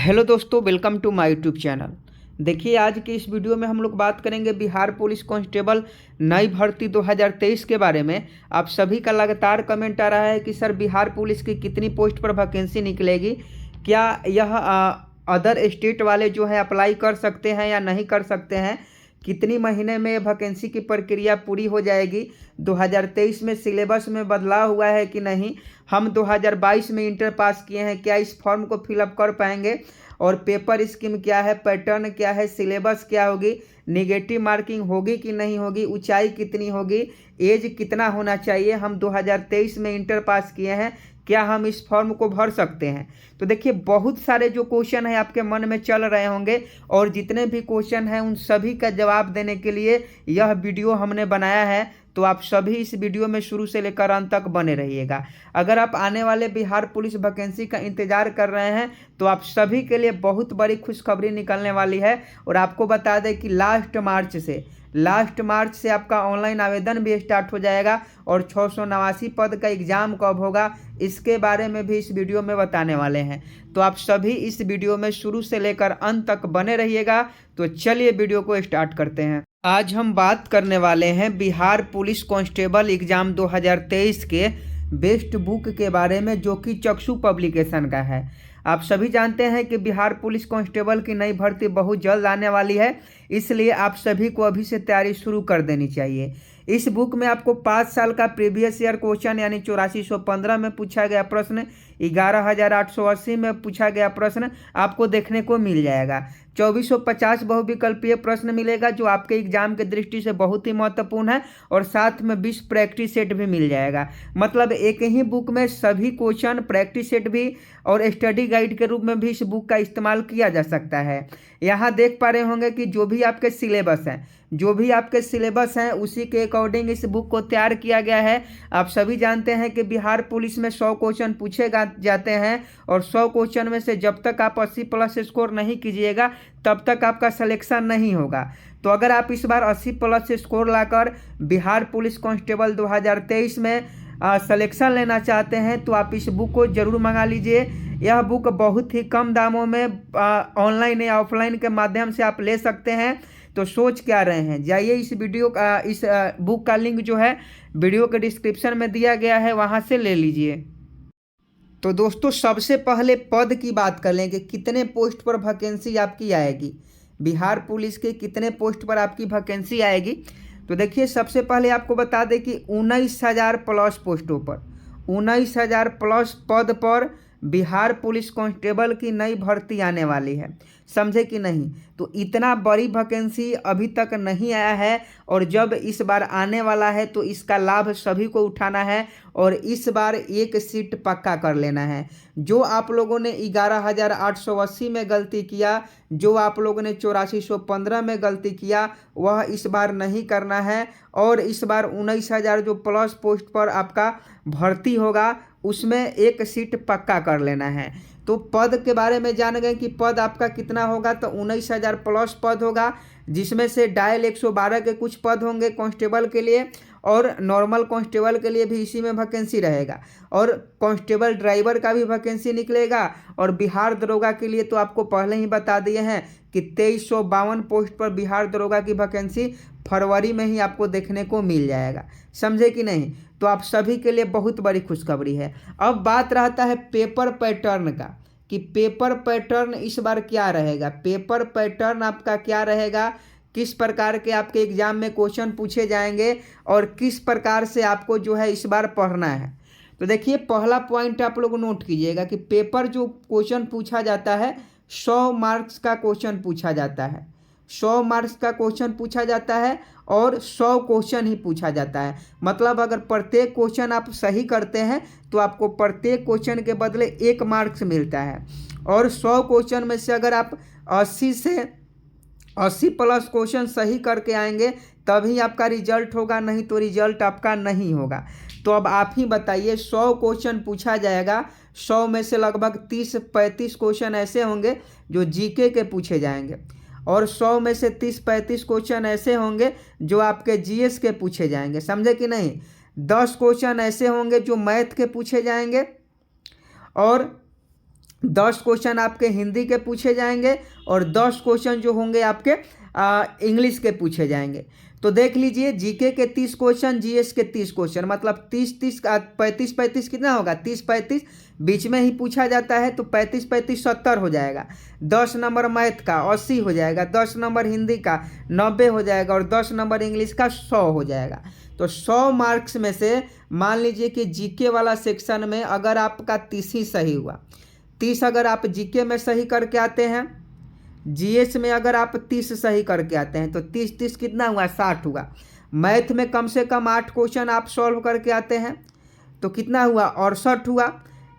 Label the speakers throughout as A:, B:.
A: Hello दोस्तों, welcome to my YouTube channel. देखिए, आज की इस वीडियो में हम लोग बात करेंगे बिहार पुलिस कांस्टेबल नई भर्ती 2023 के बारे में। आप सभी का लगातार कमेंट आ रहा है कि सर बिहार पुलिस की कितनी पोस्ट पर वैकेंसी निकलेगी, क्या यह अदर स्टेट वाले जो है अप्लाई कर सकते हैं या नहीं कर सकते हैं, कितनी महीने में वैकेंसी की प्रक्रिया पूरी हो जाएगी, 2023 में सिलेबस में बदलाव हुआ है कि नहीं, हम 2022 में इंटर पास किए हैं, क्या इस फॉर्म को फिलअप कर पाएंगे, और पेपर स्कीम क्या है, पैटर्न क्या है, सिलेबस क्या होगी, निगेटिव मार्किंग होगी कि नहीं होगी, ऊंचाई कितनी होगी, एज कितना होना चाहिए, हम 2023 में इंटर पास किए हैं, क्या हम इस फॉर्म को भर सकते हैं। तो देखिए, बहुत सारे जो क्वेश्चन हैं आपके मन में चल रहे होंगे, और जितने भी क्वेश्चन हैं उन सभी का जवाब देने के लिए यह वीडियो हमने बनाया है। तो आप सभी इस वीडियो में शुरू से लेकर अंत तक बने रहिएगा। अगर आप आने वाले बिहार पुलिस वैकेंसी का इंतजार कर रहे हैं तो आप सभी के लिए बहुत बड़ी खुशखबरी निकलने वाली है। और आपको बता दें कि लास्ट मार्च से आपका ऑनलाइन आवेदन भी स्टार्ट हो जाएगा, और 689 पद का एग्ज़ाम कब होगा इसके बारे में भी इस वीडियो में बताने वाले हैं। तो आप सभी इस वीडियो में शुरू से लेकर अंत तक बने रहिएगा। तो चलिए वीडियो को स्टार्ट करते हैं। आज हम बात करने वाले हैं बिहार पुलिस कांस्टेबल एग्ज़ाम 2023 के बेस्ट बुक के बारे में, जो कि चक्षु पब्लिकेशन का है। आप सभी जानते हैं कि बिहार पुलिस कांस्टेबल की नई भर्ती बहुत जल्द आने वाली है, इसलिए आप सभी को अभी से तैयारी शुरू कर देनी चाहिए। इस बुक में आपको 5 साल का प्रीवियस ईयर क्वेश्चन यानी 8415 में पूछा गया प्रश्न, 11880 में पूछा गया प्रश्न आपको देखने को मिल जाएगा। 2450 बहुविकल्पीय प्रश्न मिलेगा, जो आपके एग्जाम के दृष्टि से बहुत ही महत्वपूर्ण है, और साथ में 20 प्रैक्टिस सेट भी मिल जाएगा। मतलब एक ही बुक में सभी क्वेश्चन, प्रैक्टिस सेट भी और स्टडी गाइड के रूप में भी इस बुक का इस्तेमाल किया जा सकता है। यहाँ देख पा रहे होंगे कि जो भी आपके सिलेबस हैं उसी के अकॉर्डिंग इस बुक को तैयार किया गया है। आप सभी जानते हैं कि बिहार पुलिस में 100 क्वेश्चन पूछे जाते हैं, और 100 क्वेश्चन में से जब तक आप 80 प्लस स्कोर नहीं कीजिएगा तब तक आपका सिलेक्शन नहीं होगा। तो अगर आप इस बार 80 प्लस स्कोर लाकर बिहार पुलिस कांस्टेबल 2023 में सिलेक्शन लेना चाहते हैं तो आप इस बुक को ज़रूर मंगा लीजिए। यह बुक बहुत ही कम दामों में ऑनलाइन या ऑफलाइन के माध्यम से आप ले सकते हैं। तो सोच क्या रहे हैं, जाइए इस बुक का लिंक जो है वीडियो के डिस्क्रिप्शन में दिया गया है, वहां से ले लीजिए। तो दोस्तों, सबसे पहले पद की बात कर लें कि कितने पोस्ट पर वैकेंसी आपकी आएगी, बिहार पुलिस के कितने पोस्ट पर आपकी वैकेंसी आएगी। तो देखिए, सबसे पहले आपको बता दें कि 19,000 प्लस पोस्टों पर, 19,000 प्लस पद पर बिहार पुलिस कांस्टेबल की नई भर्ती आने वाली है, समझे कि नहीं। तो इतना बड़ी वैकेंसी अभी तक नहीं आया है, और जब इस बार आने वाला है तो इसका लाभ सभी को उठाना है, और इस बार एक सीट पक्का कर लेना है। जो आप लोगों ने 11,880 में गलती किया, जो आप लोगों ने 8415 में गलती किया, वह इस बार नहीं करना है। और इस बार 19,000 जो प्लस पोस्ट पर आपका भर्ती होगा उसमें एक सीट पक्का कर लेना है। तो पद के बारे में जान गए कि पद आपका कितना होगा, तो 19,000 प्लस पद होगा, जिसमें से डायल 112 के कुछ पद होंगे कांस्टेबल के लिए, और नॉर्मल कांस्टेबल के लिए भी इसी में वैकेंसी रहेगा, और कांस्टेबल ड्राइवर का भी वैकेंसी निकलेगा। और बिहार दरोगा के लिए तो आपको पहले ही बता दिए हैं कि 2352 पोस्ट पर बिहार दरोगा की वैकेंसी फरवरी में ही आपको देखने को मिल जाएगा, समझे कि नहीं। तो आप सभी के लिए बहुत बड़ी खुशखबरी है। अब बात रहता है पेपर पैटर्न का, कि पेपर पैटर्न इस बार क्या रहेगा, पेपर पैटर्न आपका क्या रहेगा, किस प्रकार के आपके एग्जाम में क्वेश्चन पूछे जाएंगे, और किस प्रकार से आपको जो है इस बार पढ़ना है। तो देखिए, पहला पॉइंट आप लोग नोट कीजिएगा कि पेपर जो क्वेश्चन पूछा जाता है 100 मार्क्स का क्वेश्चन पूछा जाता है, 100 मार्क्स का क्वेश्चन पूछा जाता है, और 100 क्वेश्चन ही पूछा जाता है। मतलब अगर प्रत्येक क्वेश्चन आप सही करते हैं तो आपको प्रत्येक क्वेश्चन के बदले 1 मार्क्स मिलता है। और 100 क्वेश्चन में से अगर आप 80 प्लस क्वेश्चन सही करके आएंगे तभी आपका रिजल्ट होगा, नहीं तो रिजल्ट आपका नहीं होगा। तो अब आप ही बताइए, 100 क्वेश्चन पूछा जाएगा, 100 में से लगभग 30-35 क्वेश्चन ऐसे होंगे जो जीके के पूछे जाएंगे, और 100 में से 30-35 क्वेश्चन ऐसे होंगे जो आपके जीएस के पूछे जाएंगे, समझे कि नहीं। 10 क्वेश्चन ऐसे होंगे जो मैथ के पूछे जाएंगे, और 10 क्वेश्चन आपके हिंदी के पूछे जाएंगे और 10 क्वेश्चन जो होंगे आपके इंग्लिश के पूछे जाएंगे। तो देख लीजिए, जीके के 30 क्वेश्चन, जीएस के 30 क्वेश्चन, मतलब 30-30 का 35-35 कितना होगा, 30-35 बीच में ही पूछा जाता है, तो 35-35 70 हो जाएगा। 10 नंबर मैथ का 80 हो जाएगा, 10 नंबर हिंदी का 90 हो जाएगा और 10 नंबर इंग्लिश का 100 हो जाएगा। तो 100 मार्क्स में से मान लीजिए कि जीके वाला सेक्शन में अगर आपका 30 ही सही हुआ, 30 अगर आप जीके में सही करके आते हैं, जीएस में अगर आप 30 सही करके आते हैं, तो 30-30 कितना हुआ, 60 हुआ। मैथ में कम से कम 8 क्वेश्चन आप सॉल्व करके आते हैं, तो कितना हुआ, 68 हुआ।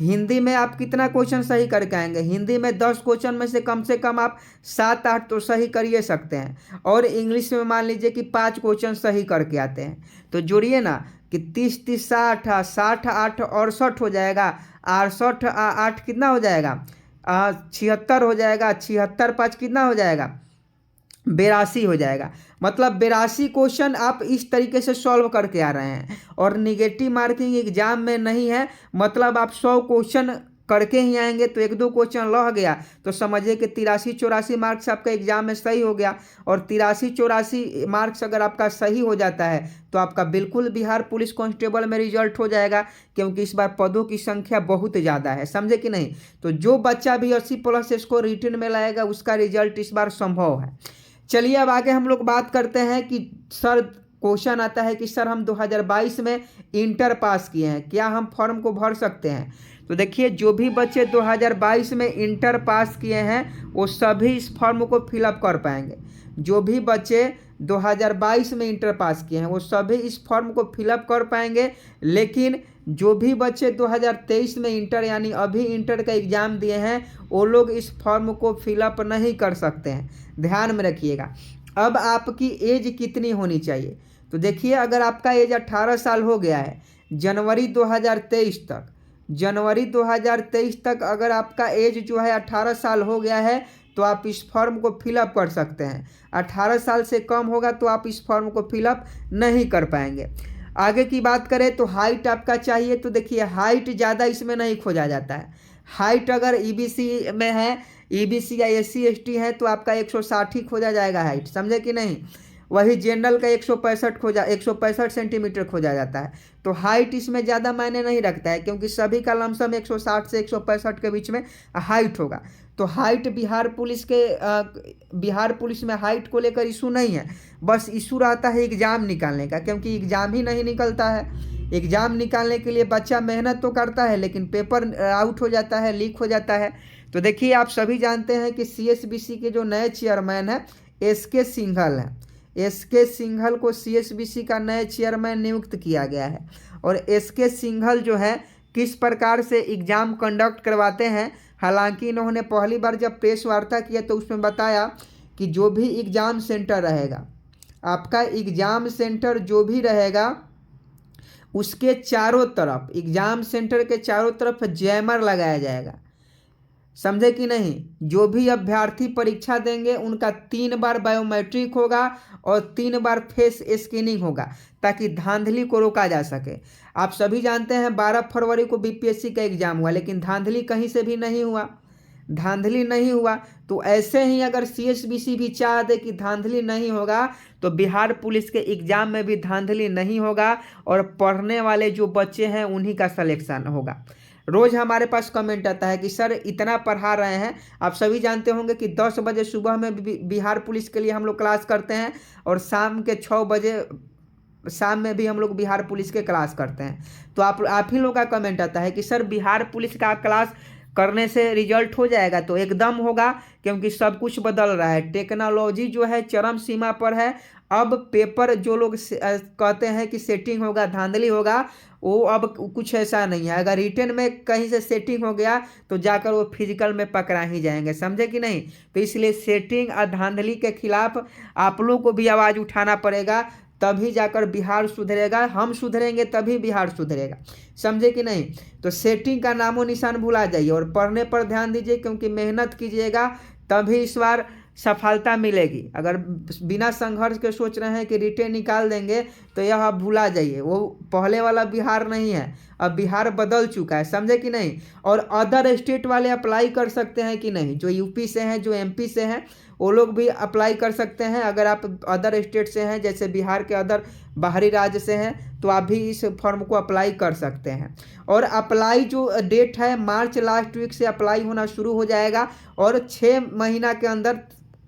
A: हिंदी में आप कितना क्वेश्चन सही करके आएंगे, हिंदी में 10 क्वेश्चन में से कम आप 7-8 तो सही कर ही सकते हैं। और इंग्लिश में मान लीजिए कि 5 क्वेश्चन सही करके आते हैं, तो जोड़िए ना कि 30-30 60, 60 8 68 हो जाएगा, 68 8 कितना हो जाएगा, 76 हो जाएगा, 76 5 कितना हो जाएगा, 82 हो जाएगा। मतलब 82 क्वेश्चन आप इस तरीके से सॉल्व करके आ रहे हैं और निगेटिव मार्किंग एग्जाम में नहीं है। मतलब आप 100 क्वेश्चन करके ही आएंगे, तो 1-2 क्वेश्चन रह गया तो समझिए कि 83-84 मार्क्स आपका एग्जाम में सही हो गया। और 83-84 मार्क्स अगर आपका सही हो जाता है तो आपका बिल्कुल बिहार पुलिस कांस्टेबल में रिजल्ट हो जाएगा, क्योंकि इस बार पदों की संख्या बहुत ज़्यादा है, समझे कि नहीं। तो जो बच्चा भी 80+ स्कोर रिटन में लाएगा उसका रिजल्ट इस बार संभव है। चलिए अब आगे हम लोग बात करते हैं कि सर, क्वेश्चन आता है कि सर हम 2022 में इंटर पास किए हैं, क्या हम फॉर्म को भर सकते हैं। तो देखिए, जो भी बच्चे 2022 में इंटर पास किए हैं वो सभी इस फॉर्म को फिलअप कर पाएंगे। जो भी बच्चे 2022 में इंटर पास किए हैं वो सभी इस फॉर्म को फिलअप कर पाएंगे। लेकिन जो भी बच्चे 2023 में इंटर यानी अभी इंटर का एग्ज़ाम दिए हैं वो लोग इस फॉर्म को फिलअप नहीं कर सकते हैं, ध्यान में रखिएगा। अब आपकी एज कितनी होनी चाहिए, तो देखिए, अगर आपका एज 18 साल हो गया है जनवरी 2023 तक अगर आपका एज जो है 18 साल हो गया है तो आप इस फॉर्म को फिलअप कर सकते हैं। 18 साल से कम होगा तो आप इस फॉर्म को फिलअप नहीं कर पाएंगे। आगे की बात करें तो हाइट आपका चाहिए, तो देखिए हाइट ज़्यादा इसमें नहीं खोजा जाता है। हाइट अगर ईबीसी में है, ईबीसी या SC ST है तो आपका 160 ही खोजा जाएगा हाइट, समझे कि नहीं। वही जनरल का 165 सेंटीमीटर खोजा जाता है। तो हाइट इसमें ज़्यादा मायने नहीं रखता है, क्योंकि सभी का लमसम 160 से 165 के बीच में हाइट होगा। तो हाइट बिहार पुलिस में हाइट को लेकर इशू नहीं है, बस इशू रहता है एग्ज़ाम निकालने का, क्योंकि एग्ज़ाम ही नहीं निकलता है। एग्ज़ाम निकालने के लिए बच्चा मेहनत तो करता है लेकिन पेपर आउट हो जाता है, लीक हो जाता है। तो देखिए, आप सभी जानते हैं कि CSBC के जो नए चेयरमैन हैं SK सिंघल हैं। SK सिंघल को CSBC का नए चेयरमैन नियुक्त किया गया है। और SK सिंघल जो है किस प्रकार से एग्ज़ाम कंडक्ट करवाते हैं, हालांकि इन्होंने पहली बार जब प्रेस वार्ता किया तो उसमें बताया कि जो भी एग्ज़ाम सेंटर रहेगा, आपका एग्ज़ाम सेंटर जो भी रहेगा उसके चारों तरफ, एग्ज़ाम सेंटर के चारों तरफ जैमर लगाया जाएगा, समझे कि नहीं। जो भी अभ्यर्थी परीक्षा देंगे उनका 3 बार बायोमेट्रिक होगा और 3 बार फेस स्कैनिंग होगा, ताकि धांधली को रोका जा सके। आप सभी जानते हैं 12 फरवरी को BPSC का एग्ज़ाम हुआ, लेकिन धांधली कहीं से भी नहीं हुआ, तो ऐसे ही अगर CSBC भी चाह दे कि धांधली नहीं होगा तो बिहार पुलिस के एग्ज़ाम में भी धांधली नहीं होगा और पढ़ने वाले जो बच्चे हैं उन्हीं का सिलेक्शन होगा। रोज़ हमारे पास कमेंट आता है कि सर इतना पढ़ा रहे हैं। आप सभी जानते होंगे कि 10 बजे सुबह में बिहार पुलिस के लिए हम लोग क्लास करते हैं और शाम के 6 बजे शाम में भी हम लोग बिहार पुलिस के क्लास करते हैं। तो आप ही लोग का कमेंट आता है कि सर बिहार पुलिस का क्लास करने से रिजल्ट हो जाएगा, तो एकदम होगा, क्योंकि सब कुछ बदल रहा है। टेक्नोलॉजी जो है चरम सीमा पर है। अब पेपर जो लोग कहते हैं कि सेटिंग होगा, धांधली होगा, वो अब कुछ ऐसा नहीं है। अगर रिटन में कहीं से सेटिंग हो गया तो जाकर वो फिजिकल में पकड़ा ही जाएंगे, समझे कि नहीं। तो इसलिए सेटिंग और धांधली के खिलाफ आप लोग को भी आवाज़ उठाना पड़ेगा, तभी जाकर बिहार सुधरेगा। हम सुधरेंगे तभी बिहार सुधरेगा, समझे कि नहीं। तो सेटिंग का नामो निशान भुला जाइए और पढ़ने पर ध्यान दीजिए, क्योंकि मेहनत कीजिएगा तभी इस बार सफलता मिलेगी। अगर बिना संघर्ष के सोच रहे हैं कि रिटेन निकाल देंगे तो यह आप भुला जाइए, वो पहले वाला बिहार नहीं है, अब बिहार बदल चुका है, समझे कि नहीं। और अदर स्टेट वाले अप्लाई कर सकते हैं कि नहीं, जो यूपी से हैं, जो एमपी से हैं, वो लोग भी अप्लाई कर सकते हैं। अगर आप अदर स्टेट से हैं, जैसे बिहार के अदर बाहरी राज्य से हैं, तो आप भी इस फॉर्म को अप्लाई कर सकते हैं। और अप्लाई जो डेट है, मार्च लास्ट वीक से अप्लाई होना शुरू हो जाएगा और 6 महीना के अंदर,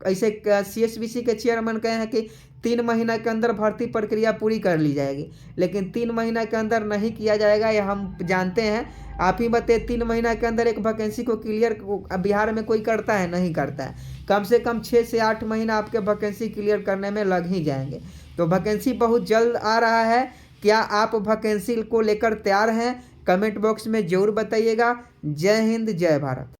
A: ऐसे CSBC के चेयरमैन कहे हैं कि 3 महीना के अंदर भर्ती प्रक्रिया पूरी कर ली जाएगी, लेकिन 3 महीना के अंदर नहीं किया जाएगा, ये हम जानते हैं। आप ही बताइए, 3 महीना के अंदर एक वैकेंसी को क्लियर बिहार में कोई करता है? नहीं करता है। कम से कम 6 से 8 महीना आपके वैकेंसी क्लियर करने में लग ही जाएंगे। तो वैकेंसी बहुत जल्द आ रहा है। क्या आप वैकेंसी को लेकर तैयार हैं? कमेंट बॉक्स में ज़रूर बताइएगा। जय हिंद, जय भारत।